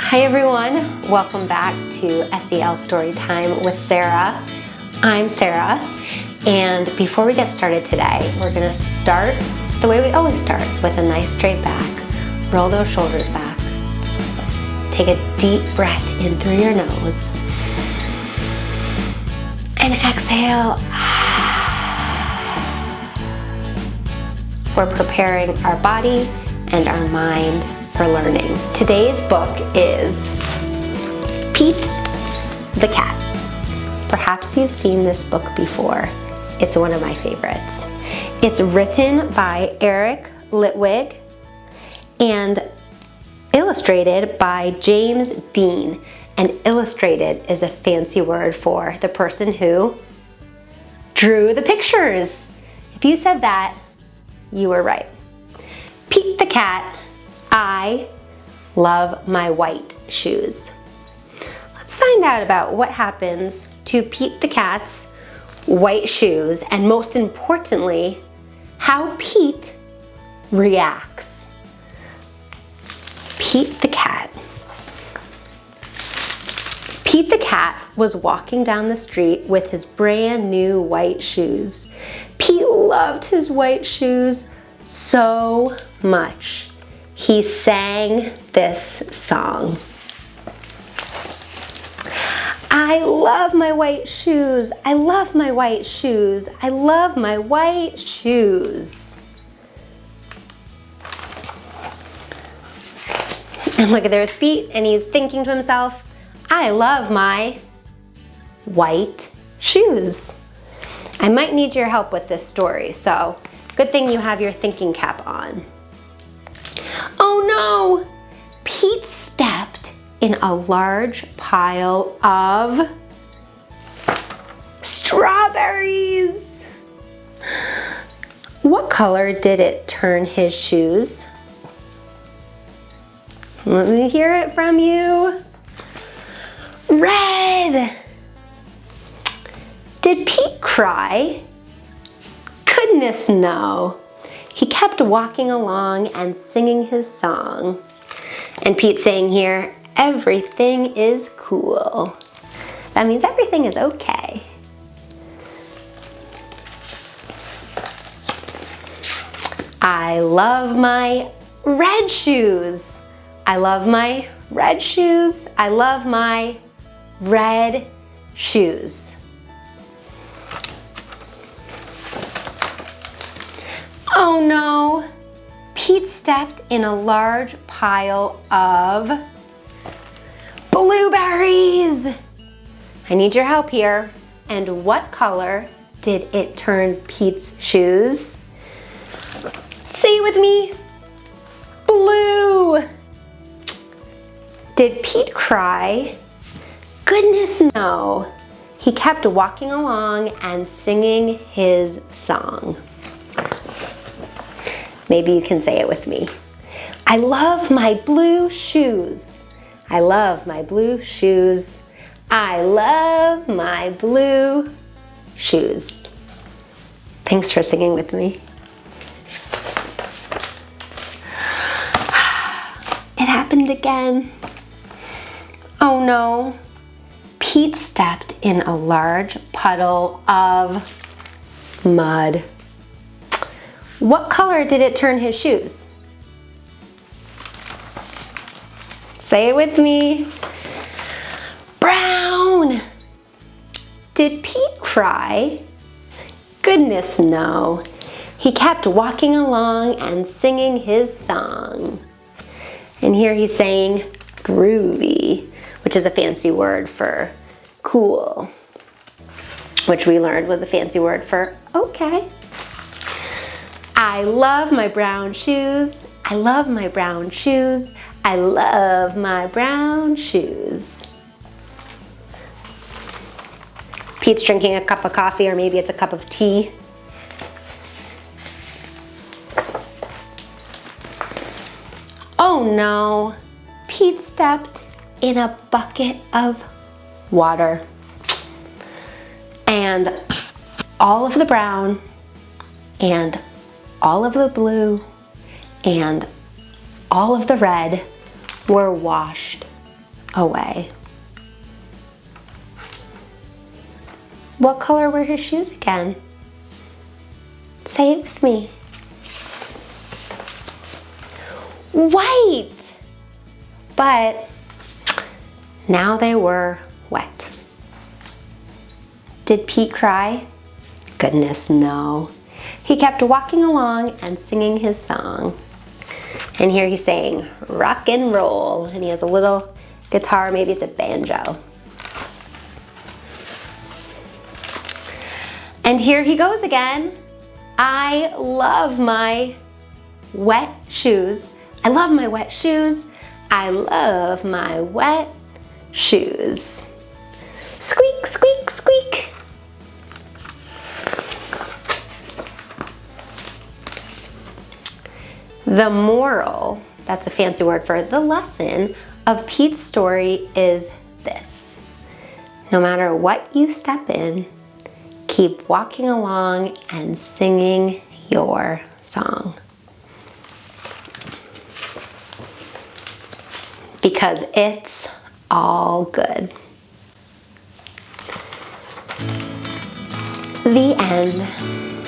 Hi everyone, welcome back to SEL Storytime with Sarah. I'm Sarah, and before we get started today, we're going to start the way we always start, with a nice straight back. Roll those shoulders back. Take a deep breath in through your nose. And exhale. We're preparing our body and our mind for learning. Today's book is Pete the Cat. Perhaps you've seen this book before. It's one of my favorites. It's written by Eric Litwin and illustrated by James Dean. And illustrated is a fancy word for the person who drew the pictures. If you said that, you were right. Pete the Cat, I love my white shoes. Let's find out about what happens to Pete the Cat's white shoes, and most importantly, how Pete reacts. Pete the Cat. Pete the Cat was walking down the street with his brand new white shoes. Pete loved his white shoes so much. He sang this song. I love my white shoes. I love my white shoes. I love my white shoes. And look, there's Pete, and he's thinking to himself, I love my white shoes. I might need your help with this story, so good thing you have your thinking cap on. Oh no! Pete stepped in a large pile of strawberries. What color did it turn his shoes? Let me hear it from you. Red! Did Pete cry? Goodness no. He kept walking along and singing his song. And Pete's saying here, everything is cool. That means everything is okay. I love my red shoes. I love my red shoes. I love my red shoes. Oh no! Pete stepped in a large pile of blueberries. I need your help here. And what color did it turn Pete's shoes? Say it with me. Blue. Did Pete cry? Goodness no. He kept walking along and singing his song. Maybe you can say it with me. I love my blue shoes. I love my blue shoes. I love my blue shoes. Thanks for singing with me. It happened again. Oh no. Pete stepped in a large puddle of mud. What color did it turn his shoes? Say it with me. Brown. Did Pete cry? Goodness no. He kept walking along and singing his song. And here he's saying groovy, which is a fancy word for cool, which we learned was a fancy word for okay. I love my brown shoes. I love my brown shoes. I love my brown shoes. Pete's drinking a cup of coffee, or maybe it's a cup of tea. Oh no, Pete stepped in a bucket of water. And all of the brown and all of the blue and all of the red were washed away. What color were his shoes again? Say it with me. White! But now they were wet. Did Pete cry? Goodness, no. He kept walking along and singing his song. And here he's saying, rock and roll. And he has a little guitar, maybe it's a banjo. And here he goes again. I love my wet shoes. I love my wet shoes. I love my wet shoes. Squeak, squeak, squeak. The moral, that's a fancy word for the lesson of Pete's story, is this. No matter what you step in, keep walking along and singing your song. Because it's all good. The end.